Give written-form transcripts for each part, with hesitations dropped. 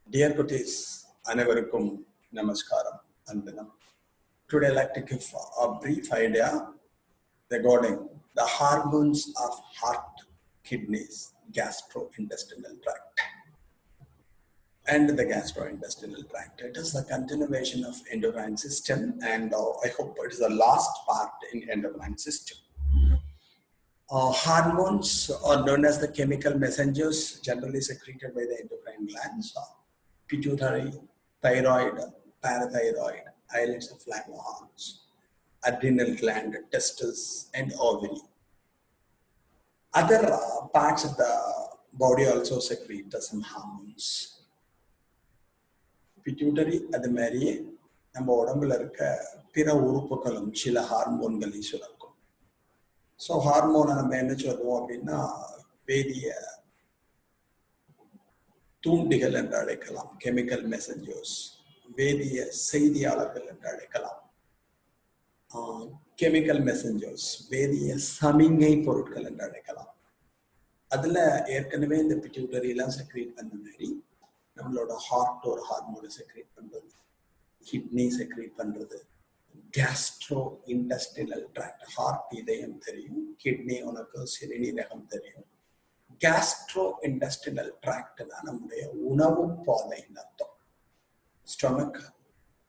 Dear Kutis, அனைவருக்கும் நமஸ்காரம் and today I'd like to give a brief idea regarding the hormones of heart, kidneys, gastrointestinal tract. And the gastrointestinal tract. It is the continuation of endocrine system, and I hope it is the last part in endocrine system. Hormones are known as the chemical messengers generally secreted by the endocrine glands. Pituitary, thyroid, parathyroid, islets of Langerhans, adrenal gland, testes, and ovary. Other parts of the body also secrete some hormones. Pituitary அது மாதிரி நம்ம உடம்புல இருக்க பிற உறுப்புகளும் சில ஹார்மோன்களை சுரக்கும். So ஹார்மோனை நம்ம என்ன சொல்லுவோம் அப்படின்னா வேதிய தூண்டிகள் என்று அழைக்கலாம், கெமிக்கல் மெசஞ்சர்ஸ், வேதிய செய்தியாளர்கள் என்று அழைக்கலாம். கெமிக்கல் மெசஞ்சர்ஸ், வேதிய சமிங்கை பொருட்கள் என்று அழைக்கலாம். அதுல ஏற்கனவே இந்த பிட்யூட்டரி எல்லாம் செக்ரேட் பண்ண மாதிரி நம்மளோட ஹார்ட் ஒரு ஹார்மோனை செக்ரேட் பண்றது, கிட்னி செக்ரேட் பண்றது, கேஸ்ட்ரோ இன்டெஸ்டினல் ட்ராக்ட், ஹார்ட் இதயம் தெரியும், கிட்னி உனக்கு சிறுநீரகம் தெரியும். கேஸ்ட்ரோ இன்டெஸ்டினல் ட்ராக்ட் தான் நம்முடைய உணவு பாதைன்னு அர்த்தம். Stomach,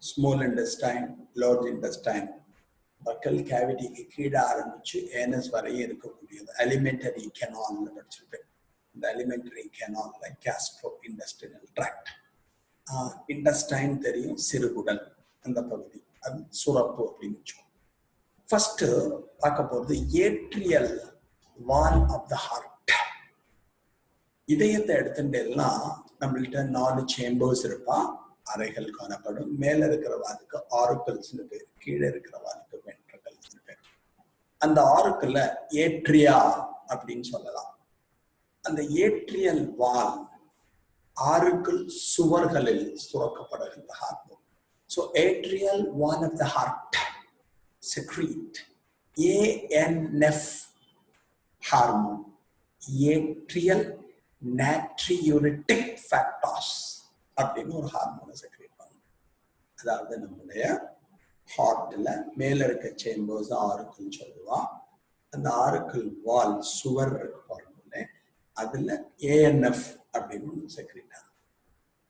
small intestine, large intestine, buccal கேவிட்டிக்கு கீழே ஆரம்பிச்சு ஏனஸ் வரையும் இருக்கக்கூடியது அலிமெண்டரி கெனால்னு படிச்சிருப்பேன். இந்த alimentary canal gastro intestinal tract. Intestine தெரியும், சிறுகுடல் அந்த பகுதி, அது சுரப்பு அப்படின்னு வச்சுக்கோங்க. ஃபர்ஸ்ட் பார்க்க போறது atrial wall of the heart. இதயத்தை எடுத்துட்டேன்னா நம்மள்கிட்ட 4 சேம்பர்ஸ் இருப்பா, அறைகள் காணப்படும். மேல இருக்கிற வாளுக்கு ஆருக்கல்ஸ்னு பேர், கீழே இருக்கிற வாளுக்கு வென்ட்ரகல்ஸ்னு பேர். அந்த ஆருக்கல்ல ஏட்ரியா அப்படின்னு சொல்லலாம். அந்த ஏட்ரியல் வால் ஆருக்கல் சுவர்களில் சுரக்கப்படுகின்ற hormone. So atrial wall of the heart secrete ANF hormone, atrial natriuretic factors அப்படின்னு ஒரு ஹார்மோனை செக்ரேட் பண்ணும். அதாவது நம்முடைய ஹார்ட்ல மேல இருக்க சேம்பர்ஸ் ஆருக்குள் சொல்லுவான். அந்த ஆருக்குள் வால் சுவர் இருக்கு பாருங்க, அதுல ANF அப்படின்னு ஒன்று செக்ரேட் ஆகும்.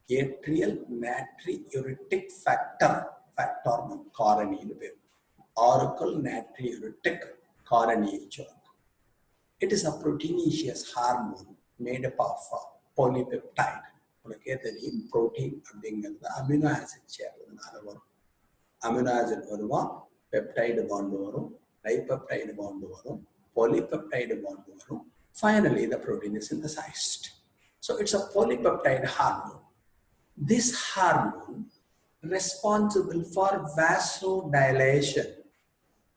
ஏட்ரியல் natriuretic ஃபேக்டர், ஃபேக்டர்னு காரணின்னு பேர். ஆருக்குள் natriuretic காரணியை சொல்லுவாங்க. It is a proteinaceous hormone made up of polypeptide. உனக்கே தெரியும், புரோட்டீன் அப்படிங்கிறது அமினோ ஆசிட் சேர்றதுனால வரும். அமினோ ஆசிட் வருவான், பெப்டைடு பாண்டு வரும், டைபெப்டைடு பாண்டு வரும், polypeptide பாண்டு வரும். Finally, the protein is synthesized. So it's a polypeptide hormone. This hormone responsible for vasodilation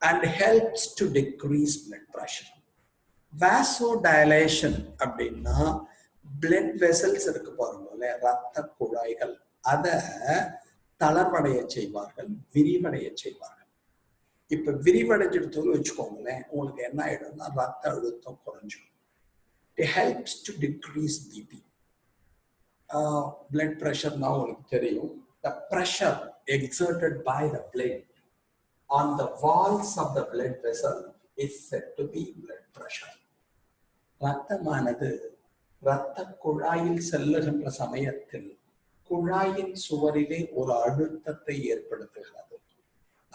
and helps to decrease blood pressure. Vasodilation அப்படின்னா blood vessels இருக்கு பாருங்க, ரத்த குழாய்கள், அதை தளர்வடைய செய்வார்கள், விரிவடைய செய்வார்கள். இப்ப விரிவடைஞ்சிடுத்தோன்னு வச்சுக்கோங்களேன், உங்களுக்கு என்ன ஆயிடும்னா ரத்த அழுத்தம் குறைஞ்சிடும். It helps to decrease BP. Blood pressure now உங்களுக்கு தெரியும். The pressure exerted by the blood on the walls of the blood vessel is said to be blood pressure. ரத்தமானது இரத்த குழாயில் செல்லுகின்ற சமயத்தில் குழாயின் சுவரிலே ஒரு அழுத்தத்தை ஏற்படுத்துகிறது.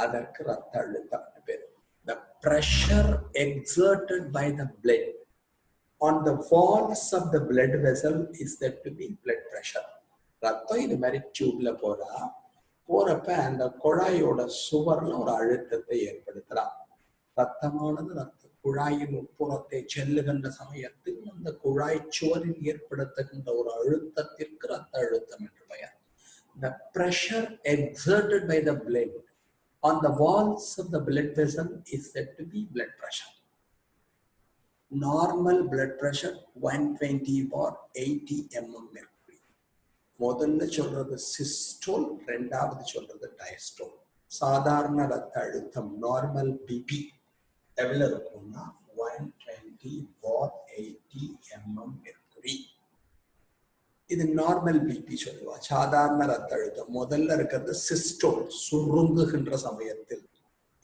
அதற்கு இரத்த அழுத்தம் பேர். The pressure exerted by the blood on the walls of the blood vessel is said to be blood pressure. ரத்தம் இது மாதிரி டியூப்ல போறப்ப அந்த குழாயோட சுவர்ல ஒரு அழுத்தத்தை ஏற்படுத்தலாம். ரத்தமானது ரத்த குழாயின் உட்புறத்தை செல்லுகின்ற சமயத்தில் அந்த குழாய் சுவரில் ஏற்படுத்துகின்ற ஒரு அழுத்தத்திற்கு ரத்த அழுத்தம் என்று பெயர். The pressure exerted by the blood on the walls of the blood vessel is said to be blood pressure. Normal blood pressure 120/80 mm mercury. முதல்ல சொல்றது சிஸ்டோல், ரெண்டாவது சொல்றது டயஸ்டோல். சாதாரண ரத்த அழுத்தம் நார்மல் பிபி எவ்வளவு இருக்கும்னா 120/80 mm mercury. இது நார்மல் பிபி சொல்லுவா. சாதாரண ரத்த அழுத்தம். முதல்ல இருக்கிறது சிஸ்டோல், சுருங்குகின்ற சமயத்தில்.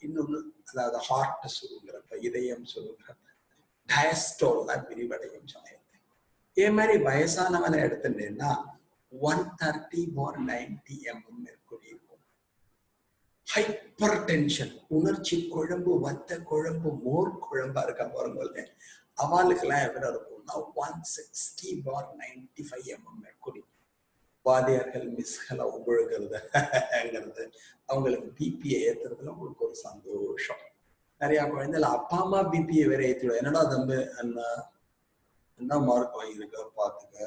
இன்னொன்னு அதாவது ஹார்ட் சுருங்குறப்ப, இதயம் சுருங்குறப்ப. டயஸ்டோல்னா விரிவடையும் சமயத்தில். இதே மாதிரி வயசானவனை எடுத்துட்டேன்னா 130 or 90 mm மெர்க்குரி இருக்கும். ஹைப்பர் டென்ஷன், உணர்ச்சி குழம்பு, வத்த குழம்பு, மோர் குழம்பா இருக்க போறவங்க அவளுக்கெல்லாம் எவ்வளவு இருக்கும்னா 160 or 95 mm மெர்க்குரி. வாதியார்கள் மிஸ்களை உபழுகிறது அவங்களுக்கு பிபியை ஏத்துறதுல உங்களுக்கு ஒரு சந்தோஷம். நிறைய குழந்தைல அப்பா அம்மா பிபியை வேற ஏற்றிடும். என்னடா தம்பி என்ன மார்க் வாங்கியிருக்க பாத்துக்க,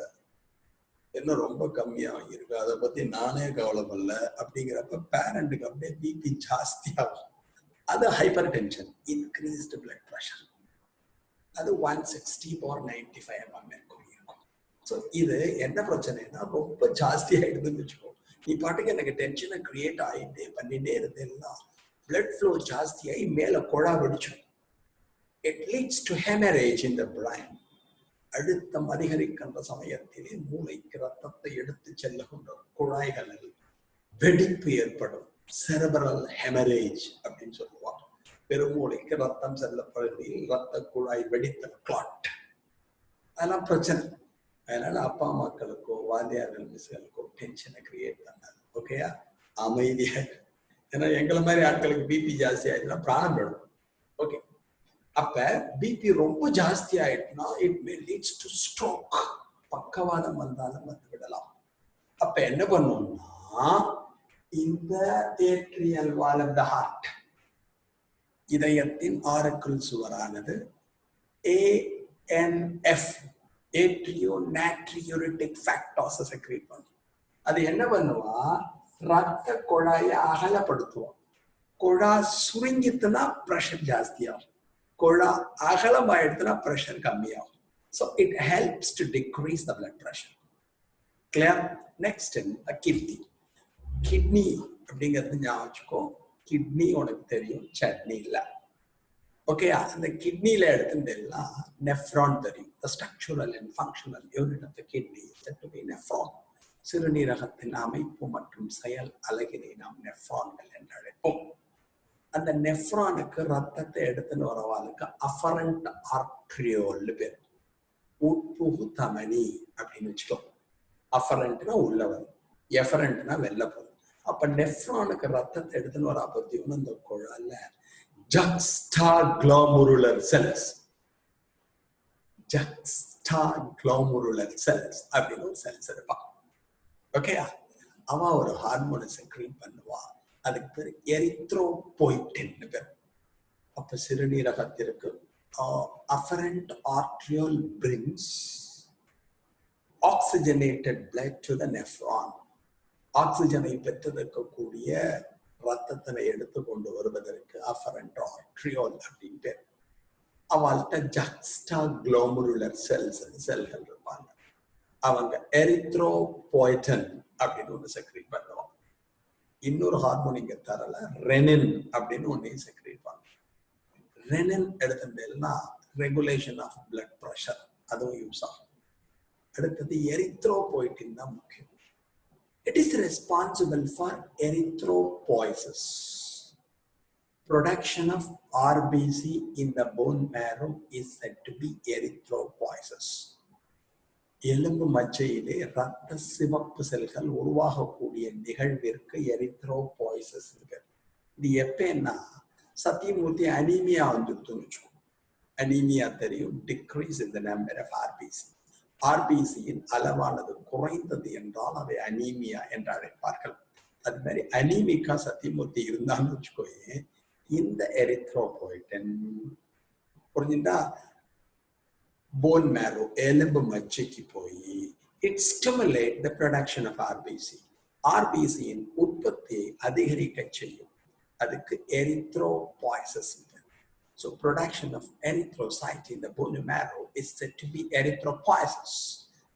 என்ன ரொம்ப கம்மியா வாங்கியிருக்கு, அதை பத்தி நானே கவலைப்படல அப்படிங்கிறப்ப பேரண்ட்டுக்கு அப்படியே பிபி ஜாஸ்தியாகும். அது hyper tension, increased blood pressure. அது 160 or 95 mm மெர்க்குரி இருக்கும். ஸோ இது என்ன பிரச்சனைனா ரொம்ப ஜாஸ்தி ஆயிடுதுன்னு வச்சுக்கோ. நீ பாட்டுக்கு எனக்கு டென்ஷனை கிரியேட் ஆகிட்டே பண்ணிட்டே இருந்தேன்னா பிளட் ஃப்ளோ ஜாஸ்தியாகி மேல குழா வெடிச்சிடும். It leads to haemorrhage in the brain. அழுத்தம் அதிகரிக்கின்ற சமயத்திலே மூளைக்கு ரத்தத்தை எடுத்து செல்லுகின்ற குழாய்களில் வெடிப்பு ஏற்படும். செரெப்ரல் ஹெமரேஜ் அப்படின்னு சொல்லுவாங்க. பெருமூளைக்கு ரத்தம் செல்ல பகுதியில் ரத்த குழாய் வெடித்தல், கிளாட். அதெல்லாம் பிரச்சனை. அதனால அப்பா அம்மாக்களுக்கோ வாத்தியார்கள் மிஸ்களுக்கோ டென்ஷனை கிரியேட் பண்ணாது. ஓகேயா? அமைதியாக. ஏன்னா எங்களை மாதிரி ஆட்களுக்கு பிபி ஜாஸ்தி ஆயிடுச்சுன்னா பிராணம் போயிடும். ஓகே, அப்ப பிபி ரொம்ப ஜாஸ்தி ஆயிடுச்சுன்னா it may leads to stroke. பக்கவாதம் வந்தாலும் வந்து விடலாம். அப்ப என்ன பண்ணணும்னா இந்த atrial wall of the heart, இதயத்தின் ஆறுக்குள் சுவரானது ANF, atrio natriuretic factors secrete பண்ணும். அது என்ன பண்ணுவா, ரத்த குழாயை அகலப்படுத்துவோம். குழா சுருங்கித்துனா பிரஷர் ஜாஸ்தியாகும், குழா அகலமாயிடுத்துனா பிரஷர் கம்மியாகும். So it helps to decrease the blood pressure. Clear? Next kidney. Kidney அப்படிங்கிறது ஞாபகம் வச்சுக்கோ. கிட்னி உனக்கு தெரியும், சட்னி இல்லை. ஓகே, அந்த கிட்னியில எடுத்துட்டா நெஃப்ரான் தெரியும். The structural and functional unit of the kidney is said to be nephron. சிறுநீரகத்தின் அமைப்பு மற்றும் செயல் அலகினை நாம் நெஃப்ரான்கள் என்று அழைப்போம். அந்த நெஃப்ரானுக்கு ரத்தத்தை எடுத்துன்னு வரவாளுக்கு அஃபரண்ட் ஆர்ட்ரியோல்னு பேர். உட்புகு தமனி அப்படின்னு வச்சுக்கோ. அஃபரண்ட்னா உள்ளவர், எஃபரண்ட்னா வெளில போகும். அப்ப நெஃப்ரானுக்கு ரத்தத்தை எடுத்துன்னு வரா பத்தியும் அந்த குழால juxtaglomerular cells, juxtaglomerular cells அப்படின்னு ஒரு செல்ஸ் இருப்பான். ஓகேயா? அவன் ஒரு ஹார்மோனை செக்ரீட் பண்ணுவா. அதுக்கு பேர் எரித்ரோபோய்டின் பேர். அப்ப சிறுநீரகத்திற்கு afferent arteriole brings oxygenated blood to the nephron. ஆக்சிஜனை பெற்றிருக்கக்கூடிய ரத்தத்தினை எடுத்து கொண்டு வருவதற்கு afferent arteriole அப்படின்னு பேர். அவள்கிட்ட juxtaglomerular cells செல்கள் இருப்பாங்க. அவங்க எரித்ரோபோய்டன் அப்படின்னு ஒண்ணு செக்ரீட் பண்ணுவாங்க. இன்னொரு ஹார்மோன் இங்க தரல, ரெனின் அப்படின்னு ஒன்னையும் செக்ரீட் பண்ணுவாங்க. ரெனின் எடுத்துட்டேன்னா ரெகுலேஷன் ஆஃப் பிளட் ப்ரெஷர், அதுவும் யூஸ் ஆகும். அடுத்தது எரித்ரோபோய்டின் தான் முக்கியம். It is responsible for erythropoiesis, production of RBC in the bone marrow is said to be erythropoiesis. எலும்பு மச்சையிலே ரத்த சிவப்பு செல்கள் உருவாகக்கூடிய நிகழ்விற்கு எரித்ரோபாய்சஸ் இருக்கு. இது எப்பன்னா சத்தியமூர்த்தி அனீமியா வந்துருச்சுன்னு வச்சுக்கோ. அனீமியா தெரியும், decrease in the number of RBC. ஆர்பிசியின் அளவானது குறைந்தது என்றால் அதை அனீமியா என்று அழைப்பார்கள். அது மாதிரி அனீமிக்கா சத்தியமூர்த்தி இருந்தான்னு வச்சுக்கோயே, இந்த எரித்ரோபோய்டன் புரிஞ்சுட்டா bone marrow, எலும்பு மச்சைக்கு போய் it stimulate the production of RBC. RBCயின் உற்பத்தியை அதிகரிக்க செய்யும். அதுக்கு erythropoiesis. So production of erythrocyte in the bone marrow is said to be erythropoiesis,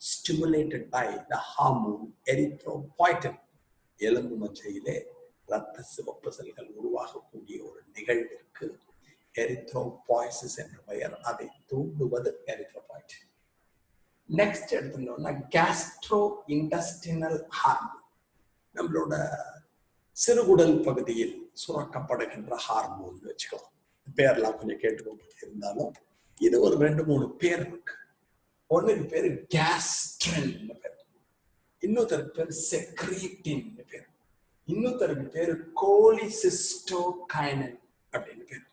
stimulated by the hormone erythropoietin. எலும்பு மச்சையிலே ரத்த சிவப்பு செல்கள் உருவாகக்கூடிய ஒரு நிகழ்விற்கு எரித்ரோபாய்சிஸ் என்ற பெயர். அதை தூண்டுவது எரித்ரோபாய்டின். நெக்ஸ்ட் எடுத்துட்டோம்னா கேஸ்ட்ரோ இன்டஸ்டினல் ஹார்மோன். நம்மளோட சிறுகுடல் பகுதியில் சுரக்கப்படுகின்ற ஹார்மோன் வச்சுக்கலாம். பேர்லாம் கொஞ்சம் கேட்டுக்கொண்டு இருந்தாலும் இது ஒரு 2-3 பேர் இருக்கு. ஒன்னுக்கு பேரு கேஸ்ட்ரின் பேர், இன்னொருத்தருக்கு பேர் செக்ரீட்டின் பேர், இன்னொருத்தருக்கு பேரு கோலிசிஸ்டோகைனின் அப்படின்னு பேர்,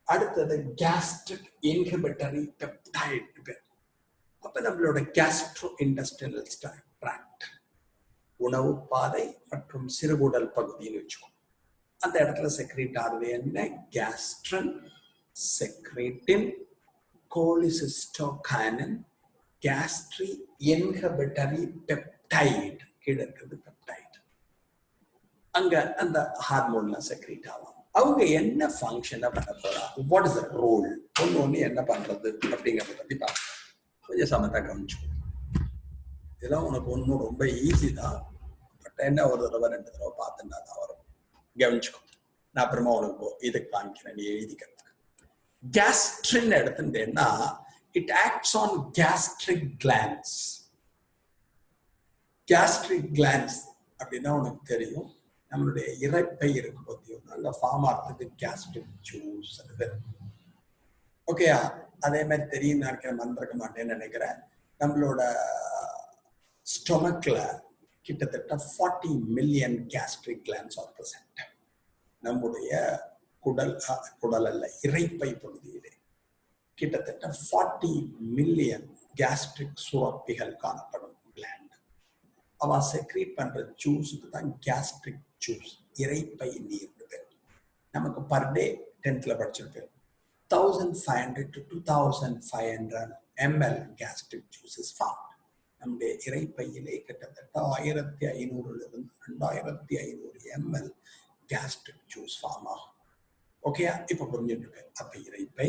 அடுத்தது கேஸ்ட்ரிக் இன்ஹிபிட்டரி பெப்டைட் பேர். அப்ப நம்மளோட கேஸ்ட்ரோ இன்டஸ்டினல் ட்ராக்ட், உணவு பாதை மற்றும் சிறுகுடல் பகுதின்னு வச்சுக்கோம். அந்த இடத்துல செக்ரீட் ஆகுது என்ன? Gastrin, செக்ரீட்டின், கோலிசிஸ்டோகைனின், கேஸ்ட்ரி inhibitory peptide. கீழே இருக்கிறது பெப்டைட். அங்க அந்த ஹார்மோன்லாம் செக்ரீட் ஆகும். அவங்க என்ன ஃபங்க்ஷனை பண்ண போறாங்க, வாட் இஸ் த ரோல், ஒன்று என்ன பண்றது அப்படிங்கிறத பத்தி பார்க்கலாம். கொஞ்சம் சமத்தா கவனிச்சுக்கோ. இதெல்லாம் உனக்கு ஒன்றும் ரொம்ப ஈஸி தான், பட் என்ன ஒரு தடவை 2 தடவை பார்த்துன்னா தான் வரும். கவனிச்சுக்கோ. நான் அப்புறமா உனக்கு இதை காமிக்கிறேன், நீ எழுதிக்கிறதுக்கு. கேஸ்ட்ரின் எடுத்துட்டேன்னா it acts on gastric glands. Gastric glands அப்படின்னா உனக்கு தெரியும், நம்மளுடைய இரைப்பை இருக்கு பார்த்தீங்கன்னா அந்த ஃபார்ம் ஆகிறதுக்கு கேஸ்ட்ரிக் ஜூஸ். ஓகேயா? அதே மாதிரி தெரியும் நினைக்கிறேன், மறந்துருக்க மாட்டேன்னு நினைக்கிறேன். நம்மளோட ஸ்டொமக்ல கிட்டத்தட்ட 40 million gastric glands are present. நம்முடைய குடல் அல்ல, இரைப்பை பகுதியிலே கிட்டத்தட்ட 40 மில்லியன் கேஸ்ட்ரிக் சுரப்பிகள் காணப்படும் கிளாண்ட். அவன் செக்ரீட் பண்ற ஜூஸுக்கு தான் கேஸ்ட்ரிக் ஜூஸ், இரைப்பை நீர். நமக்கு per day 10th படிச்சிருப்பேன், 1500 to 2500 ml gastric juice is found. நம்முடைய இரைப்பையிலே கிட்டத்தட்ட 1500 to 2500 ml gastric juice form ஆகும். ஓகேயா? இப்ப புரிஞ்சுட்டு. அப்ப இரைப்பை,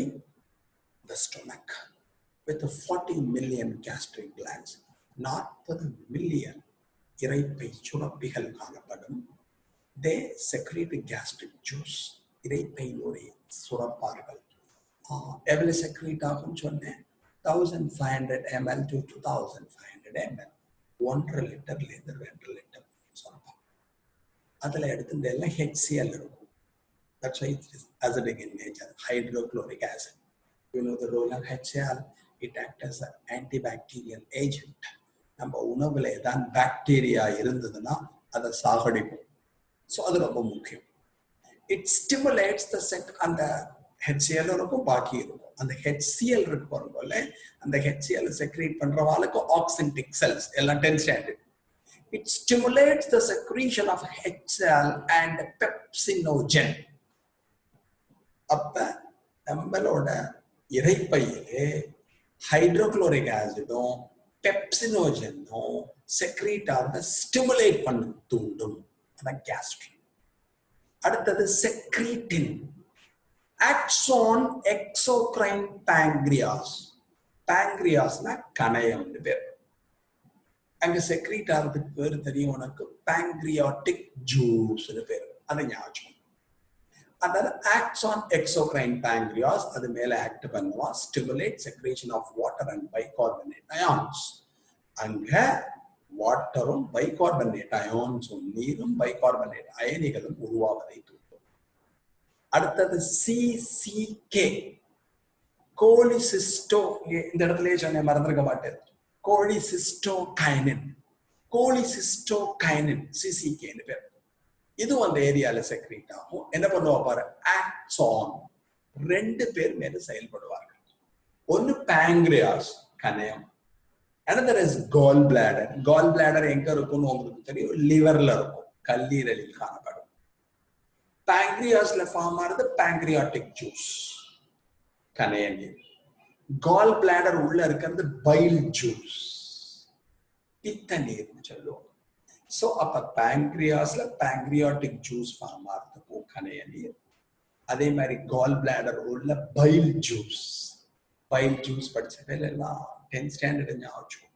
the stomach with 40 million gastric glands, 40 million இரைப்பை சுரப்பிகள் காணப்படும். they secrete gastric juice, இரைப்பையினுடைய சுரப்பார்கள். எவ்வளவு செக்ரீட் ஆகும் சொன்னேன்? 1500 ml to 2500 ml, 1.5 லிட்டர்ல இருந்து 2 லிட்டர் சுரப்பாங்க. அதுல எடுத்து எல்லாம் HCl இருக்கும். That's why it is acidic in nature, hydrochloric acid. You know the role of HCl? It acts as an antibacterial agent. நம்ம உணவுல ஏதாவது பாக்டீரியா இருந்ததுன்னா அதை சாகடிக்கும். ஸோ அது ரொம்ப முக்கியம். இட் ஸ்டிமுலேட்ஸ் த அந்த HCl இருக்கும், பாக்கி இருக்கும். அந்த HCl இருக்கு போல, அந்த HCl செக்ரீட் பண்றவாளுக்கு ஆக்சின்டிக் செல்ஸ் எல்லாம் 10th standard. It stimulates the secretion of HCl and pepsinogen. அப்ப நம்மளோட இரைப்பையிலே ஹைட்ரோகுளோரிக் ஆசிடும் பெப்சினோஜனும் செக்ரீட் ஆக ஸ்டிமுலேட் பண்ண தூண்டும். அதான் கேஸ்ட்ரின். அடுத்தது செக்ரீட்டின், acts on exocrine pancreas. pancreasனா கணையம்னு பேர். அங்க செக்ரீட் ஆகிறதுக்கு பேர் தெரியும் உனக்கு, pancreatic juice பேர். அதை ஞாபகம். அதாவது acts on exocrine pancreas, அது மேல ஆக்ட் பண்ணுவா, stimulate secretion of water and bicarbonate ions. அங்க வாட்டரும் பைகார்பனேட் அயான்ஸும், நீரும் பைகார்பனேட் அயனிகளும் உருவாவதை தூண்டும். அடுத்தது CCK, கோலிசிஸ்டோ. இந்த இடத்துல சொன்ன மறந்துருக்க மாட்டேன், கோலிசிஸ்டோகைனின். கோலிசிஸ்டோகைனின் CCK பேர். இதுவும் அந்த ஏரியால செக்ரீட் ஆகும். என்ன பண்ணுவா பாரு, ஆக்ட்ஸ் ஆன். 2 பேர் மேல செயல்படுவார்கள். ஒன்னு pancreas, கணையம். Another is gallbladder. Gallbladder எங்க இருக்கும்னு உங்களுக்கு தெரியும், லிவர்ல இருக்கும், கல்லீரலில் காணப்படும். pancreasல ஃபார்ம் ஆனது pancreatic juice, கணைய நீர். gallbladder உள்ள இருக்கிறது bile juice, பித்த நீர்னு சொல்லுவோம். சோ அப்ப pancreasல pancreatic juice ஃபார்ம் ஆகிறதுக்கும் கணைய நீர். அதே மாதிரி gallbladder உள்ள bile juice. bile juice படிச்ச பேர் எல்லாம் 10th standard ஞாபகம்.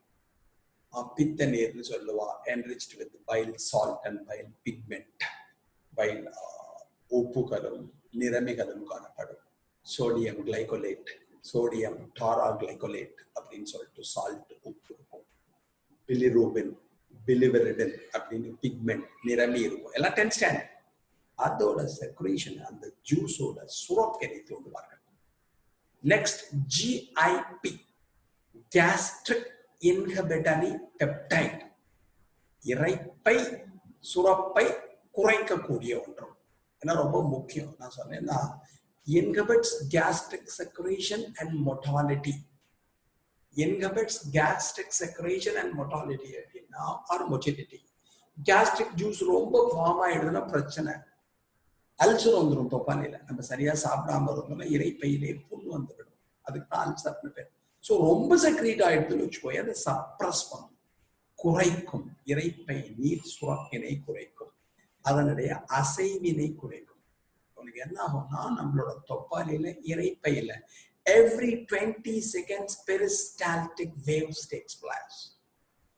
பித்த நீர்னு சொல்லுவா, enriched with bile salt and bile pigment. bile உப்புகளும் நிறமிகளும் காணப்படும். சோடியம் கிளைகோலேட், சோடியம் டாராக்ளைகோலேட் அப்படின்னு சொல்லிட்டு சால்ட் உப்பு இருக்கும். பிலிரூபின், பிலிவரிடன் அப்படின்னு பிக்மெண்ட் நிரம்பி இருக்கும். எல்லாம் 10th ஸ்டாண்டர்ட். அதோட செக்ரேஷன் அந்த ஜூஸோட சுரப்பினை தூண்டுவார்கள். Next GIP, gastric inhibitory peptide, இரைப்பை சுரப்பை குறைக்கக்கூடிய ஒன்று. ஏன்னா ரொம்ப முக்கியம். நான் சொன்னேன்னா inhibits gastric secretion and motility. Inhibits gastric secretion and motility அப்படின்னா or motility. gastric juice ரொம்ப ஃபார்ம் ஆயிடுதுன்னா பிரச்சனை. அல்சர் வந்துடும் தொப்பாலையில. நம்ம சரியா சாப்பிடாம இருந்தோம்னா இரைப்பையிலே புண் வந்துவிடும். அதுக்கு தான் அல்சர்னு பேர். ஸோ ரொம்ப செக்ரீட் ஆயிடுதுன்னு வச்சுக்கோங்க, அதை சப்ரஸ் பண்ணும், குறைக்கும். இரைப்பை நீர் சுரப்பினை குறைக்கும், அதனுடைய அசைவினை குறைக்கும். உனக்கு என்ன ஆகும்னா நம்மளோட தொப்பாலையில இரைப்பையில every 20 seconds peristaltic waves takes place.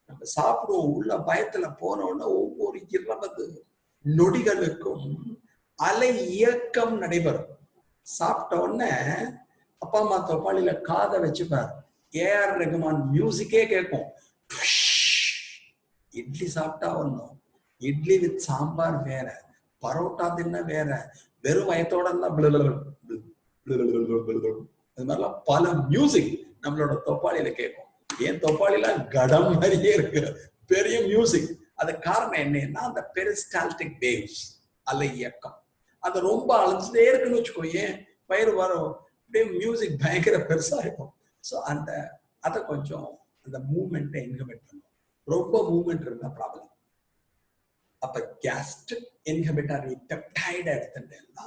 நம்ம சாப்பிடுவோம், உள்ள பயத்துல போனோம்னா ஒவ்வொரு 20 நொடிகளுக்கும் அலை இயக்கம் நடைபெறும். சாப்பிட்ட உடனே அப்பா அம்மா தொப்பாளியில காதை வச்சுப்பார், ஏஆர் ரகுமான் மியூசிக்கே கேட்கும். இட்லி சாப்பிட்டா ஒண்ணும், இட்லி வித் சாம்பார் வேற, பரோட்டா தின்ன வேற, வெறும் வயத்தோட அது மாதிரிலாம் பல மியூசிக் நம்மளோட தொப்பாளியில கேட்கும். ஏன் தொப்பாளியில கடம் மாதிரியே இருக்கு, பெரிய மியூசிக். அது காரணம் என்னன்னா அந்த பெரிஸ்டால்டிக் வேவ்ஸ், அலை இயக்கம். அது ரொம்ப அழைச்சிட்டே இருக்குன்னு வச்சுக்கோ, ஏன் வயிறு வரும், அப்படியே மியூசிக் பயங்கர பெருசா இருக்கும். ஸோ அந்த அதை கொஞ்சம் அந்த மூவ்மெண்ட்டை இன்ஹிபிட் பண்ணும். ரொம்ப மூவ்மெண்ட் இருந்தா ப்ராப்ளம். அப்ப கேஸ்ட்ரிக் இன்ஹிபிட்டரி பெப்டைட் எடுத்துட்டேன்னா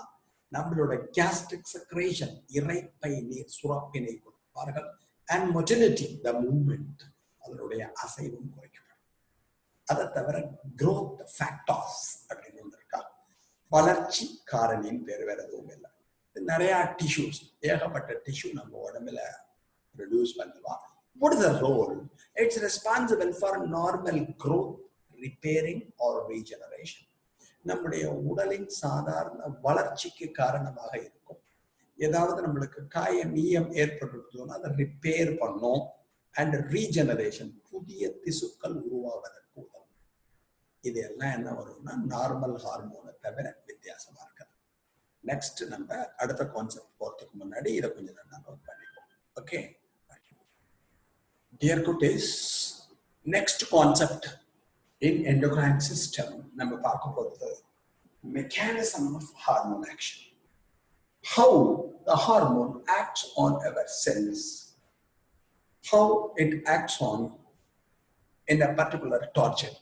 நம்மளோட கேஸ்ட்ரிக் செக்ரேஷன், இரைப்பை நீர் சுரப்பினை கொடுப்பார்கள். அண்ட் மொட்டிலிட்டி, த மூவ்மெண்ட், அதனுடைய அசைவும் குறைக்கப்படும். அதை தவிர growth factors அப்படின்னு ஒன்று இருக்கா, வளர்ச்சி காரணியின் பேர் வேற எதுவும் இல்லை. நிறைய டிஷ்யூஸ், ஏகப்பட்ட டிஷ்யூ நம்ம உடம்புல ப்ரொடியூஸ் பண்ணுவா. What is the role? It's responsible for normal growth, repairing or regeneration. நம்முடைய உடலின் சாதாரண வளர்ச்சிக்கு காரணமாக இருக்கும். ஏதாவது நம்மளுக்கு காயம் நீயம் ஏற்பட்டுனா அதை ரிப்பேர் பண்ணும். அண்ட் ரீஜெனரேஷன், புதிய திசுக்கள் உருவாவதற்கு உதவும். இது எல்லாம் என்ன வரும்னா நார்மல் ஹார்மோனை தவிர வித்தியாசமா இருக்கிறது. நெக்ஸ்ட் நம்ம அடுத்த கான்செப்ட் போறதுக்கு முன்னாடி இதை கொஞ்சம் நல்லா நோட் பண்ணிப்போம். ஓகே டியர் குட்டீஸ், next concept in endocrine system நம்ம பார்க்க போறது mechanism of hormone action. How the hormone acts on our cells, how it acts on in a particular target.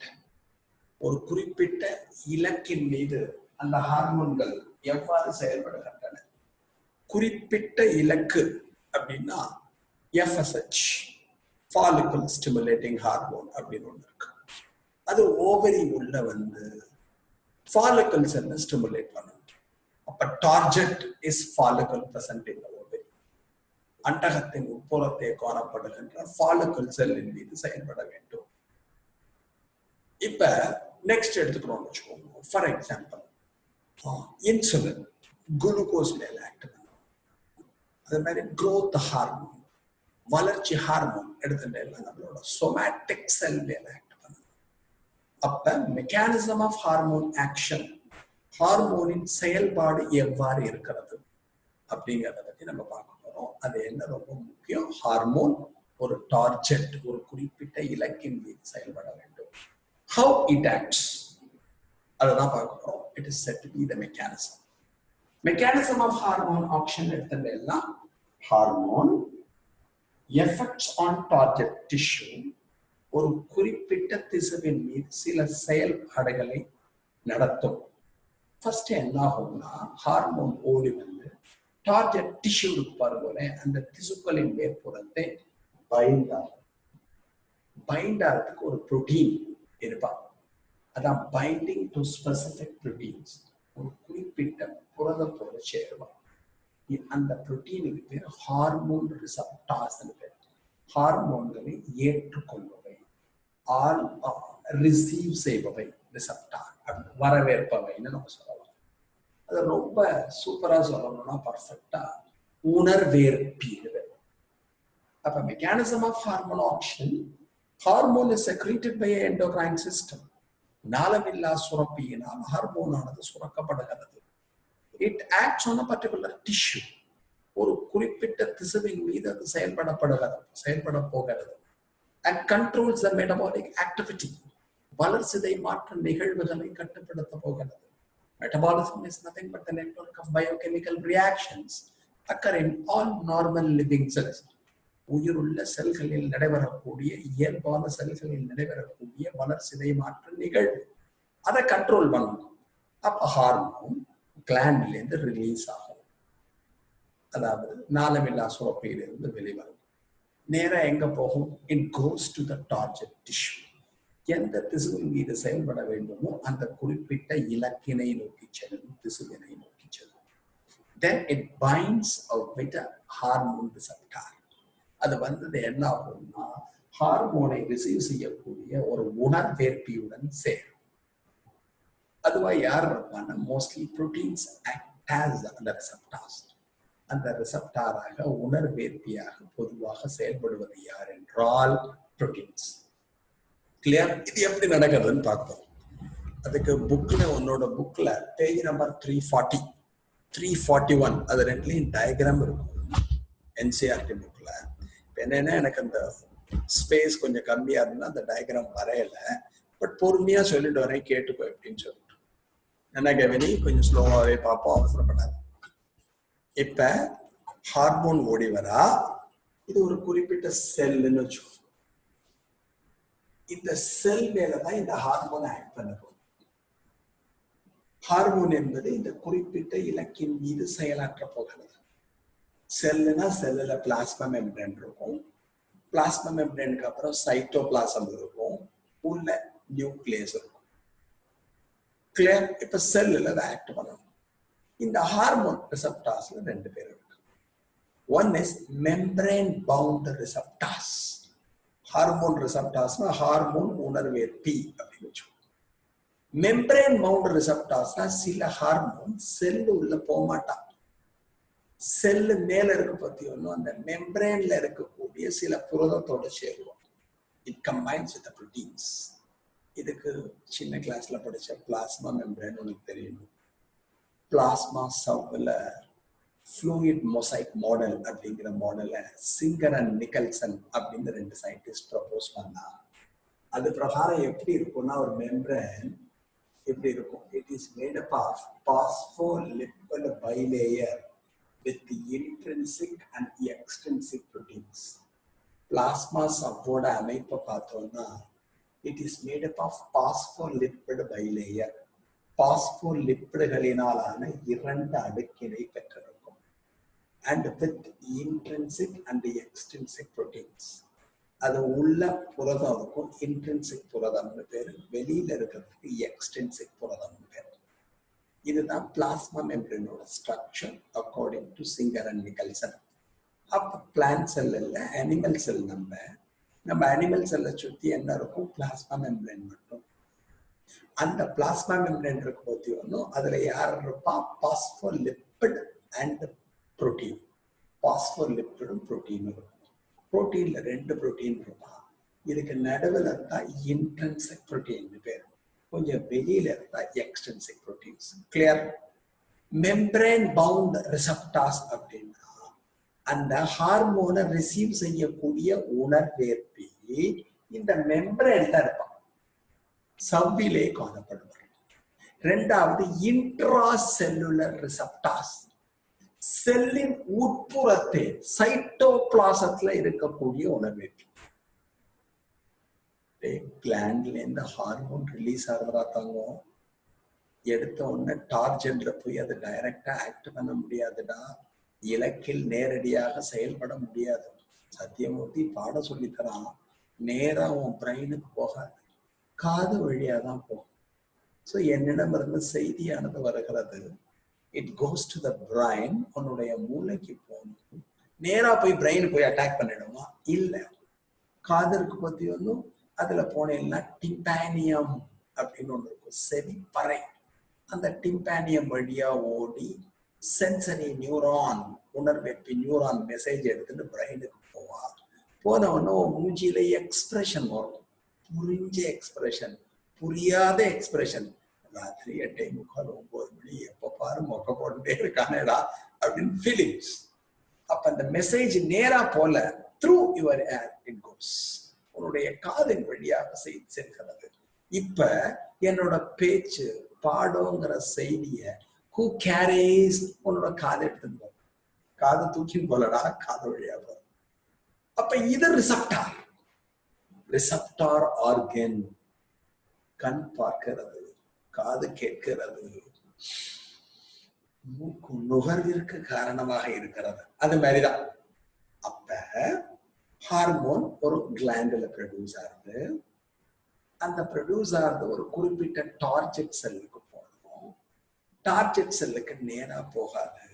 ஒரு குறிப்பிட்ட இலக்கின் மீது அந்த ஹார்மோன்கள் எவ்வாறு செயல்படுகின்றன. குறிப்பிட்ட இலக்கு அப்படின்னா FSH, follicle stimulating hormone அப்படின்னு ஒன்று இருக்கு. அது ஓவரி உள்ள வந்து ஃபாலிகல்ஸ் என்ன ஸ்டிமுலேட் பண்ணும். அப்ப target is follicle present in ovary. அண்டகத்தின் உட்புறத்தை காணப்படுகின்ற ஃபாலிகல் செல்லின் மீது செயல்பட வேண்டும். இப்ப நெக்ஸ்ட் எடுத்துக்கிறோம்னு வச்சுக்கோங்க. ஃபார் எக்ஸாம்பிள் இன்சுலின் குளுக்கோஸ் மேல ஆக்ட் பண்ணும். அதே மாதிரி growth ஹார்மோன், வளர்ச்சி ஹார்மோன் எடுத்துட்டேன்னா நம்மளோட சொமேட்டிக் செல் மேல ஆக்ட். அப்ப மெக்கானிசம் ஆஃப் ஹார்மோன் ஆக்ஷன், ஹார்மோனின் செயல்பாடு எவ்வாறு இருக்கிறது அப்படிங்கிறத பத்தி நம்ம பார்க்க போறோம். அது என்ன ரொம்ப முக்கியம், ஹார்மோன் ஒரு டார்கெட், ஒரு குறிப்பிட்ட இலக்கின் மீது செயல்பட வேண்டும். ஹவு இட் ஆக்ட்ஸ் அததான் பார்க்க போறோம். It is set to be the mechanism. Mechanism of hormone action எடுத்ததெல்லாம் hormone effects on target tissue, ஒரு குறிப்பிட்ட திசுவின் மீது சில செயல்பாடுகளை நடத்தும். ஃபர்ஸ்ட் என்ன ஆகும்னா ஹார்மோன் ஓடி வந்து டார்கெட் டிஷ்யூ பாருங்களே, அந்த திசுக்களின் மேற்புறத்தை பைண்ட் ஆகும். பைண்ட் ஆகிறதுக்கு ஒரு புரோட்டீன் இருப்பாங்க, அதான் பைண்டிங் டு ஸ்பெசிபிக் புரோட்டீன்ஸ். ஒரு குறிப்பிட்ட புரதத்தோடு சேருவாங்க. அந்த புரோட்டீனுக்கு பேர் ஹார்மோன் ரிசப்டார்ஸ் பேர். ஹார்மோன்களை ஏற்றுக்கொள்வவை, ஆல் ரிசீவ் செய்பவை, ரிசப்டார் வரவேற்பவைன்னு நம்ம சொல்லலாம். அது ரொம்ப சூப்பரா சொல்லணும்னா பர்ஃபெக்டா உணர்வேற்பி. A mechanism of hormone auction. Hormone is secreted by an endocrine system. Nalamilla surapiyinal hormone ஆனது சுரக்கப்படுகிறது. It acts on a particular tissue. ஒரு குறிப்பிட்ட திசுவின் மீது அது செயல்பட போகிறது. And controls the metabolic activity. வளர்சிதை மாற்ற நிகழ்வுகளை கட்டுப்படுத்த போகிறது. Metabolism is nothing but the network of biochemical reactions occur in all normal living cells. உயிருள்ள செல்களில் நடைபெறக்கூடிய இயல்பான செல்களில் நடைபெறக்கூடிய வளர்சிதை மாற்ற நிகழ்வு அதை கண்ட்ரோல் பண்ணணும். அப்ப ஹார்மோன் கிளாண்ட்ல இருந்து ரிலீஸ் ஆகும். அதாவது நாளமில்லா சுரப்பியிலிருந்து வெளிவரும். நேரா எங்க போகும்? It goes to the target tissue. எந்த திசுவின் மீது செயல்பட வேண்டுமோ அந்த குறிப்பிட்ட இலக்கினை நோக்கி செல்லும், திசுவினை நோக்கி செல்லும். Then it binds with a hormone receptor. அது வந்தது என்ன ஆகும்னா ஹார்மோனை ரிசீவ் செய்யக்கூடிய ஒரு உணர்வேற்பியுடன் சேரும். அதுவா யார் இருப்பான்னா மோஸ்ட்லி புரோட்டீன்ஸ் ஆக்ட் ஆஸ் அந்த ரிசப்டார்ஸ். அந்த ரிசப்டாராக உணர்வேற்பியாக பொதுவாக செயல்படுவது யார் என்றால் புரோட்டீன்ஸ். கிளியர்? இது எப்படி நடக்குதுன்னு பார்ப்போம். அதுக்கு புக்ல உன்னோட புக்ல பேஜ் நம்பர் 340 341 அது ரெண்டுலையும் டயக்ராம் இருக்கும் என்சிஆர்டி புக்ல. என்னன்னா எனக்கு அந்த ஸ்பேஸ் கொஞ்சம் கம்மியா இருந்தா அந்த டயக்ராம் வரையல. பட் பொறுமையா சொல்லிட்டு வரேன், கேட்டுக்கோ எப்படின்னு சொல்லிட்டு. என்ன கவனி, கொஞ்சம் ஸ்லோவாவே பார்ப்போம், அவசரப்படாது. இப்ப ஹார்மோன் ஓடி வரா. இது ஒரு குறிப்பிட்ட செல்லுன்னு வச்சுக்கோ. இந்த செல் மேலதான் இந்த ஹார்மோன் ஆக்ட் பண்ண போகுது. ஹார்மோன் என்பது இந்த குறிப்பிட்ட இலக்கின் மீது செயலாற்ற போகிறது. செல்லுனா செல்லுல பிளாஸ்மா மெம்ப்ரேன் இருக்கும். பிளாஸ்மா மெம்ப்ரேனுக்கு அப்புறம் சைட்டோபிளாசம் இருக்கும். உள்ள நியூக்ளியஸ் இருக்கும். கிளியர்? இப்ப செல்லுல அதை ஆக்ட் பண்ணணும். இந்த ஹார்மோன் ரிசப்டார்ஸ்ல ரெண்டு பேர் இருக்கு. One is membrane bound receptors. Hormone ரிசப்டார்ஸ்னா ஹார்மோன் உணர்வேற்பி அப்படின்னு வச்சுக்கோங்க. மெம்ப்ரேன் பவுண்ட் ரிசப்டார்ஸ்னா சில ஹார்மோன் செல்லு உள்ள போக மாட்டான். செல்லு மேல இருக்க பத்தி ஒன்றும் அந்த மெம்ப்ரேன்ல இருக்கக்கூடிய சில புரதத்தோட சேருவோம். It combines with proteins. இதுக்கு சின்ன கிளாஸ்ல படிச்ச பிளாஸ்மா மெம்ப்ரேன் உனக்கு தெரியணும். பிளாஸ்மா சவ்ல ஃப்ளூயிட் மொசைக் மாடல் அப்படிங்கிற மாடலை சிங்கர் அண்ட் நிக்கல்சன் அப்படின்னு ரெண்டு சயின்டிஸ்ட் ப்ரப்போஸ் பண்ணா. அது பிரகாரம் எப்படி இருக்கும்னா ஒரு மெம்ப்ரேன் எப்படி இருக்கும்? It is made up of phospholipid bilayer with the intrinsic and the extrinsic proteins. Plasma சவ்வோட அமைப்பை பார்த்தோம்னா it is made up of phospholipid bilayer. பாஸ்போலிப்பிடுகளினாலான இரண்டு அடுக்கினை பெற்றிருக்கும். And with intrinsic and the extrinsic proteins. அது உள்ள புரதம் இருக்கும், இன்ட்ரின்சிக் புரதம்னு பேரு. வெளியில இருக்கிறதுக்கு எக்ஸ்ட்ரின்சிக் புரதம்னு பேரு. இதுதான் பிளாஸ்மா மெம்ப்ரேனோட structure according to Singer and Nicolson. அப்ப பிளான்ட் செல் இல்ல, அனிமல் செல். நம்ம அனிமல் செல்லை சுத்தி என்ன இருக்கும்? பிளாஸ்மா மெம்ப்ரேன் மட்டும். அந்த பிளாஸ்மா மெம்ப்ரேன் இருக்கு பத்தி ஒன்றும் அதுல யார் இருப்பா? Phospholipid and protein. பாஸ்போலிப்பிடும் புரோட்டீன் இருக்கும். புரோட்டீன்ல ரெண்டு புரோட்டீன் இருப்பா. இதுக்கு நடுவில் இருந்தா இன்ட்ரின்சிக் புரோட்டீன் பேர். கொஞ்சம் வெளியில இருந்தா extrinsic proteins. Clear? Membrane bound receptors அப்படின்னா அந்த ஹார்மோனை ரிசீவ் செய்யக்கூடிய உணர்வேற்பி இந்த மெம்ப்ரேன்ல இருப்பான், சவ்விலே காணப்படுவார். ரெண்டாவது இன்ட்ரா செல்லுலர் ரிசப்டார்ஸ். செல்லின் உட்புறத்தில் சைட்டோபிளாசத்துல இருக்கக்கூடிய உணர்வேற்பி. கிளாண்ட்ல இருந்து ஹார்மோன் ரிலீஸ் ஆகிறதா தங்கும். எடுத்த உடனே டார்ஜென்ட்ல போய் அதை டைரக்டா ஆக்ட் பண்ண முடியாதுடா. இலக்கில் நேரடியாக செயல்பட முடியாது. சத்தியமூர்த்தி பாட சொல்லித்தரான். நேரா உன் பிரெயினுக்கு போகாது, காது வழியாதான் போகும். ஸோ என்னிடம் இருந்து செய்தியானது வருகிறது. It goes to the brain. உன்னுடைய மூளைக்கு போகணும். நேரா போய் பிரெயின் போய் அட்டாக் பண்ணிடுமா? இல்லை. காதலுக்கு பத்தி ஒன்றும் அதுல போனேன்னா டிம்பானியம் அப்படின்னு ஒண்ணு இருக்கும், செவிப்பறை. அந்த டிம்பானியம் வழியா ஓடி சென்சரி நியூரான், உணர்வேற்பி நியூரான் மெசேஜ் எடுத்துட்டு பிரெயினுக்கு போவா. போனவொன்னே மூஞ்சியில எக்ஸ்பிரஷன் வரும், புரிஞ்ச எக்ஸ்பிரஷன், புரியாத எக்ஸ்பிரஷன். ராத்திரி 8:45 9 மணி எப்ப பாரு மொக்க போட்டுட்டே இருக்கானேடா அப்படின்னு ஃபீலிங்ஸ். அப்ப அந்த மெசேஜ் நேரா போல through your air it goes, உன்னுடைய காதின் வழியாக செய்தி செல்கிறது. இப்ப என்னோட பேச்சு பாடோங்கிற செய்திய ஹூ கேரிஸ், உன்னோட காது எடுத்துன்னு போகும். காது தூக்கின்னு போலடா, காது வழியா போகும். அப்ப இது ரிசப்டார். ரிசப்டார் ஆர்கன், கண் பார்க்கிறது, காது கேட்கிறது, மூக்கு நுகர்விற்கு காரணமாக இருக்கிறது. அது மாதிரிதான். அப்ப ஹார்மோன் ஒரு கிளாண்டுல ப்ரொடியூஸ் ஆகுது. அந்த ப்ரொடியூஸ் ஆகுது ஒரு குறிப்பிட்ட டார்கெட் செல்லுக்கு போகணும். டார்கெட் செல்லுக்கு நேரா போகாது,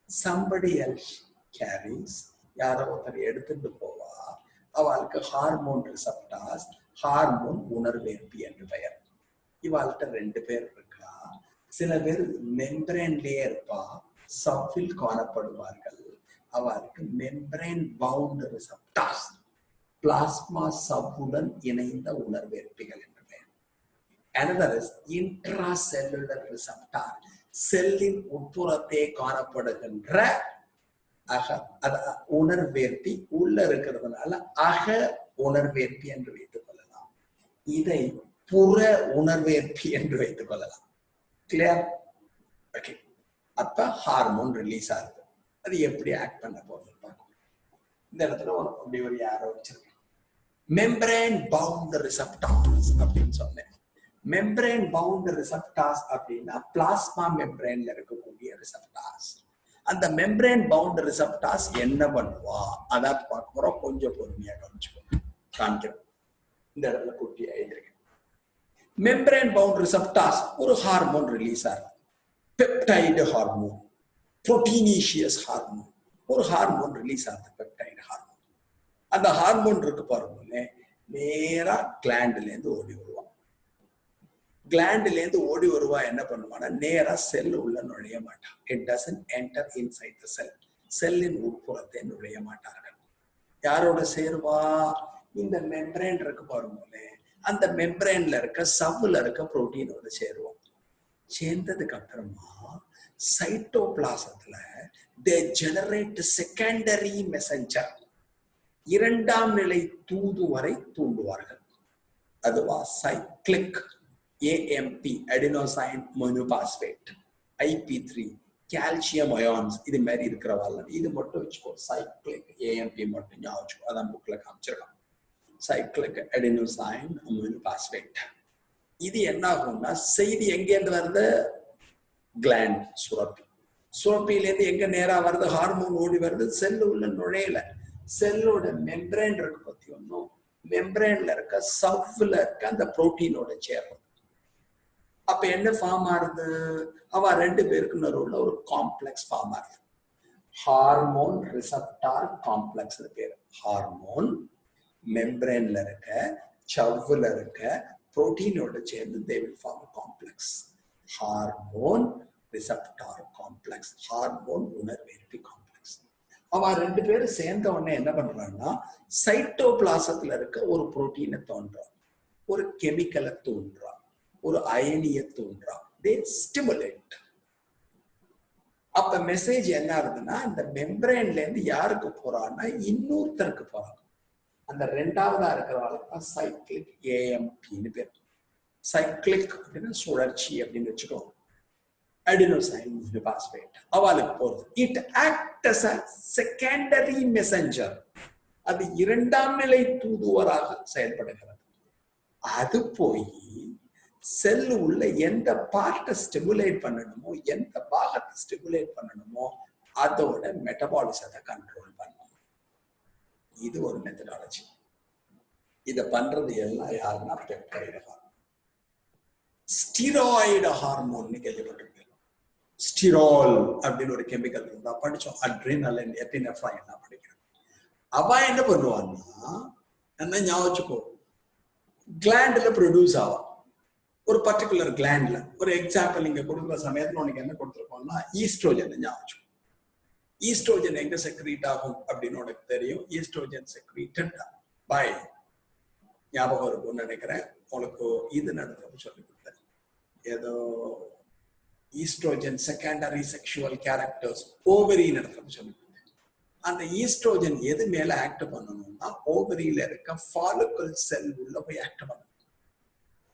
somebody else carries, யாரோ ஒருத்தர் எடுத்துட்டு போவா. அவளுக்கு ஹார்மோன் ரிசப்டார்ஸ், ஹார்மோன் உணர்வேற்பி என்று பெயர். இவாள்கிட்ட 2 பேர் இருக்கா. சில பேர் மெம்பரேன்லயே இருப்பா, சவ்வில் காணப்படுவார்கள். அவளுக்கு மெம்பரேன் பவுண்ட் ரிசப்டார்ஸ், பிளாஸ்மா சவ்வுடன் இணைந்த உணர்வேற்பிகள் என்று பெயர். Another is intracellular receptor, செல்லின் உட்புறத்தே காணப்படுகின்ற உணர்வேற்பி உள்ள இருக்கிறதுனால அக உணர்வேற்பி என்று வைத்துக் கொள்ளலாம். இதை புற உணர்வேற்பி என்று வைத்துக் கொள்ளலாம். கிளியர்? ஓகே. அப்ப ஹார்மோன் ரிலீஸ் ஆகுது. அது எப்படி ஆக்ட் பண்ண போகுது பார்க்கணும். இந்த இடத்துல அப்படி ஒரு யாரோ வச்சிருக்கேன். மெம்பரேன் பவுண்ட் ரிசப்டார்ஸ் அப்படின்னு சொன்னேன். மெம்பரேன் பவுண்ட் ரிசப்டார்ஸ் அப்படின்னா பிளாஸ்மா மெம்பரேன்ல இருக்கக்கூடிய ரிசப்டார்ஸ். அந்த மெம்பரேன் பவுண்ட் ரிசப்டார்ஸ் என்ன பண்ணுவா அதான் பார்க்க போறோம். கொஞ்சம் பொறுமையா கவனிச்சுக்கோ, காமிக்கிறோம். இந்த இடத்துல குட்டியா எழுதிருக்கேன். மெம்பரேன் பவுண்ட் ரிசப்டார்ஸ் ஒரு ஹார்மோன் ரிலீஸ் ஆகும். பெப்டைடு ஹார்மோன், புரோட்டீனீஷியஸ் ஹார்மோன், ஒரு ஹார்மோன் ரிலீஸ் ஆகுது, பெப்டைடு ஹார்மோன். அந்த ஹார்மோன் இருக்கு பாருங்க, நேரா கிளாண்ட்ல இருந்து ஓடி வருவான். கிளாண்ட்ல இருந்து ஓடி வருவா என்ன பண்ணுவான்னா நேரா செல் உள்ள நுழைய மாட்டான். It doesn't enter inside the cell. செல்லின் உட்புறத்தை நுழைய மாட்டார்கள். யாரோட சேருவா? இந்த மெம்பரேன் இருக்கு பாருங்க, அந்த மெம்பரேன்ல இருக்க சவ்வுல இருக்க புரோட்டீனோட சேருவோம். சேர்ந்ததுக்கு அப்புறமா சைட்டோபிளாசத்துல they generate secondary messenger, 2ஆம் நிலை தூதுவரை தூண்டுவார்கள். அதுவா cyclic AMP, adenosine monophosphate, IP3, calcium ions, இது மாதிரி இருக்கிறவாள். இது மட்டும் வச்சுக்கோ, சைக்ளிக் AMP மட்டும் ஞாபகம் வச்சுக்கோ. அதான் புக்ல காமிச்சிருக்கான். Cyclic adenosine monophosphate. இது என்ன ஆகும்னா செய்தி எங்கேருந்து வருது? கிளாண்ட், சுரப்பி. சுரப்பியிலேருந்து எங்க நேரா வருது? ஹார்மோன் ஓடி வருது. செல்லு உள்ள நுழையல. செல்லோட மெம்பரேன் இருக்கு பத்தி ஒன்னும், மெம்பரேன்ல இருக்க சவ்வுல இருக்க அந்த புரோட்டீனோட சேர்றது. அப்ப என்ன ஃபார்ம் ஆகுது? அவ 2 பேருக்கு நடுவுல ஒரு காம்ப்ளெக்ஸ் ஃபார்ம் ஆகுது. ஹார்மோன் ரிசப்டார் காம்ப்ளெக்ஸ் பேரு. ஹார்மோன் மெம்பரேன்ல இருக்க சவ்வுல இருக்க புரோட்டீனோட சேர்ந்து they will form a complex. Hormone receptor complex, hormone உணர்வேற்பி காம்ப்ளெக்ஸ். அவ 2 பேரும் சேர்ந்த உடனே என்ன பண்றாங்கன்னா சைட்டோபிளாசத்துல இருக்க ஒரு புரோட்டீனை தோன்றான், ஒரு கெமிக்கலை தோன்றான், ஒரு அயனியை தோன்றான். they stimulate. அப்ப மெசேஜ் என்ன ஆகுதுன்னா இந்த மெம்பரேன்ல இருந்து யாருக்கு போறான்னா இன்னொருத்தருக்கு போறான். அந்த 2ஆவதா இருக்கிறவங்களுக்கு சைக்ளிக் AMPன்னு பேர். சைக்ளிக் அப்படின்னா சுழற்சி அப்படின்னு வச்சுக்கோங்க. அடினோசைன் மோனோபாஸ்பேட் அவளுக்கு போறது. It act as a secondary messenger. அது 2ஆம் நிலை தூதுவராக செயல்படுகிறது. அது போய் செல் உள்ள எந்த பார்ட்டை ஸ்டிமுலேட் பண்ணணுமோ, எந்த பாகத்தை ஸ்டிமுலேட் பண்ணணுமோ அதோட மெட்டபாலிசத்தை கண்ட்ரோல் பண்ணும். இது ஒரு மெத்தடாலஜி. இத பண்றது எல்லாம் யாருன்னா பெப்டைடு ஹார்மோன். ஸ்டீராய்டு ஹார்மோன் கேள்விப்பட்டிருக்கேன். ஸ்டிரால் அப்படின்னு ஒரு கெமிக்கல் இருந்தா படிச்சோம். அட்ரினலின், எபினெஃப்ரைன் எல்லாம் படிக்கிறோம். அவ என்ன பண்ணுவான்னா என்ன ஞாபகம் வச்சுக்கோ, கிளாண்ட்ல ப்ரொடியூஸ் ஆகும். ஒரு பர்டிகுலர் கிளாண்ட்ல. ஒரு எக்ஸாம்பிள் நீங்க கொடுக்குற சமயத்துல உனக்கு என்ன கொடுத்துருக்கோம்னா ஈஸ்ட்ரோஜன் ஞாபகம் வச்சுக்கோ. ஈஸ்ட்ரோஜன் எங்க செக்ரீட் ஆகும் அப்படின்னு உனக்கு தெரியும். ஈஸ்ட்ரோஜன் செக்ரீட்டட் பை, ஞாபகம் இருக்கும்னு நினைக்கிறேன், உங்களுக்கு இது நடந்தது சொல்லி கொடுத்தேன். ஏதோ oestrogen secondary sexual characters ovary நடந்தது சொல்லி கொடுத்தேன். அந்த ஈஸ்ட்ரோஜன் எது மேல ஆக்ட் பண்ணணும்னா ஓவரியில இருக்க ஃபாலிக்கல் செல் உள்ள போய் ஆக்ட் பண்ணணும்.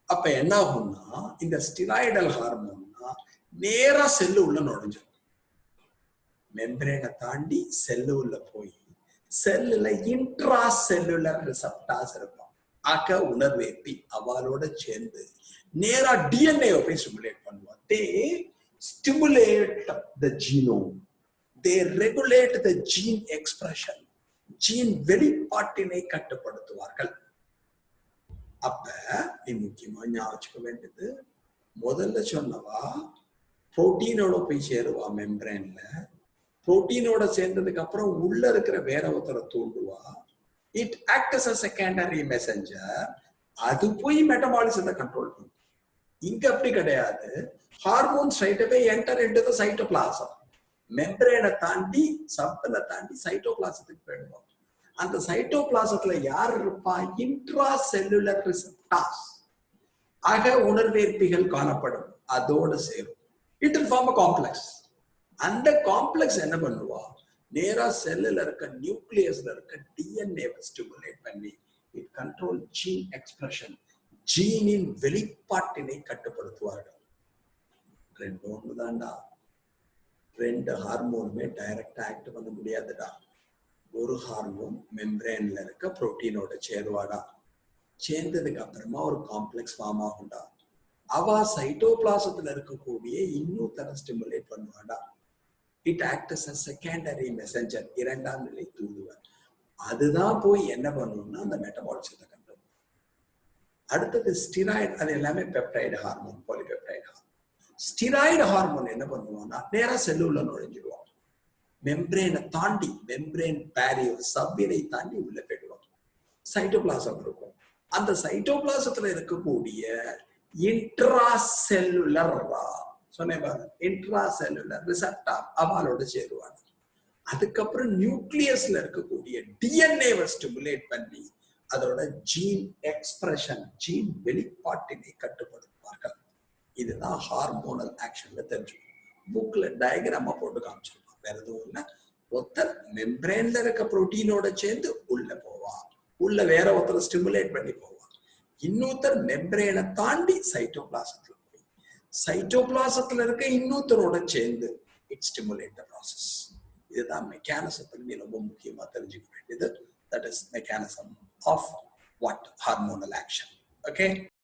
அப்ப என்ன ஆகும்னா இந்த ஸ்டிராய்டல் ஹார்மோன்னா நேரா செல்லு உள்ள நுழைஞ்சிடும். மெம்பரேனை தாண்டி செல்லு உள்ள போய் செல்லுல இன்ட்ரா செல்லுலர் ரிசப்டார்ஸ் இருப்பான். ஆக உணர்வேற்பி அவளோட சேர்ந்து நேரா டிஎன்ஏ போய் ஸ்டிமுலேட் பண்ணுவான். They stimulate the genome. They regulate the gene expression. Gene வெளிப்பாட்டினை கட்டுப்படுத்துவார்கள். அப்ப நீ முக்கியமா ஞாபகம் வேண்டியது, முதல்ல சொன்னவா புரோட்டீனோட போய் சேருவா மெம்பரேன்ல. புரோட்டீனோட சேர்ந்ததுக்கு அப்புறம் உள்ள இருக்கிற வேற ஒருத்தரை தூண்டுவா. It acts as a secondary messenger. அது போய் மெட்டபாலிசத்தை கண்ட்ரோல் பண்ணும். இங்க அப்படி கிடையாது. Hormone straight away enter into the cytoplasm. மெம்பரேனை தாண்டி சப்பலை தாண்டி சைட்டோபிளாசத்துக்கு போயிடுவோம். அந்த சைட்டோபிளாசத்துல யார் இருப்பா? Intracellular receptors. ஆக உணர்வேற்பிகள் காணப்படும். அதோட சேரும். It will form a complex. அந்த காம்ப்ளெக்ஸ் என்ன பண்ணுவா? நேரா செல்லுல இருக்க நியூக்ளியஸ்ல இருக்க டிஎன்ஏ ஸ்டிமுலேட் பண்ணி இட் கண்ட்ரோல் ஜீன் எக்ஸ்பிரஷன். ஜீனின் வெளிப்பாட்டினை கட்டுப்படுத்துவார்கள். ரெண்டு ஒண்ணுதான்டா. ரெண்டு ஹார்மோனுமே டைரக்டா ஆக்ட் பண்ண முடியாதுடா. ஒரு ஹார்மோன் மெம்பரேன்ல இருக்க புரோட்டீனோட சேருவாடா. சேர்ந்ததுக்கு அப்புறமா ஒரு காம்ப்ளெக்ஸ் ஃபார்ம் ஆகும்டா. அவ சைட்டோபிளாசத்துல இருக்கக்கூடிய இன்னொருத்தர ஸ்டிமுலேட் பண்ணுவாடா. It acts as secondary messenger, இரண்டாம் நிலை தூதுவர். அதுதான் போய் என்ன பண்ணும்னா அந்த மெட்டபாலிசத்தை கண்ட்ரோல். அடுத்தது ஸ்டிராய்டு. அது எல்லாமே peptide hormone, polypeptide hormone. Steroid hormone என்ன பண்ணுவோம்னா நேரா செல்லுள்ள நுழைஞ்சிடுவோம். மெம்பரேனை தாண்டி, மெம்பரேன் பேரியர் சவ்வினை தாண்டி உள்ள போயிடுவோம். சைட்டோபிளாசம் இருக்கும். அந்த சைட்டோபிளாசத்துல இருக்கக்கூடிய இன்ட்ரா செல்லுலர், சொன்னேன் பாருங்க, இன்ட்ரா செல்லுலர் ரிசப்டார் அவளோட சேருவாங்க. அதுக்கப்புறம் நியூக்ளியஸ்ல இருக்கக்கூடிய டிஎன்ஏவை ஸ்டிமுலேட் பண்ணி அதோட ஜீன் எக்ஸ்பிரஷன், ஜீன் வெளிப்பாட்டினை கட்டுப்படுத்துவார்கள். இதுதான் ஹார்மோனல் ஆக்ஷன்ல தெரிஞ்சுக்கணும். புக்ல டயக்ராமா போட்டு காமிச்சிருப்பான். வேற எதுவும் இல்லை. ஒருத்தர் மெம்பரேன்ல இருக்க புரோட்டீனோட சேர்ந்து உள்ள போவா. உள்ள வேற ஒருத்தர் ஸ்டிமுலேட் பண்ணி போவா. இன்னொருத்தர் மெம்பரேனை தாண்டி சைட்டோபிளாசத்துல போய் சைட்டோபிளாசத்துல இருக்க இன்னொருத்தரோட சேர்ந்து இட் ஸ்டிமுலேட் த ப்ராசஸ். இதுதான் மெக்கானிசத்துல நீ ரொம்ப முக்கியமா தெரிஞ்சுக்க வேண்டியது. That is mechanism of what? Hormonal action. Okay.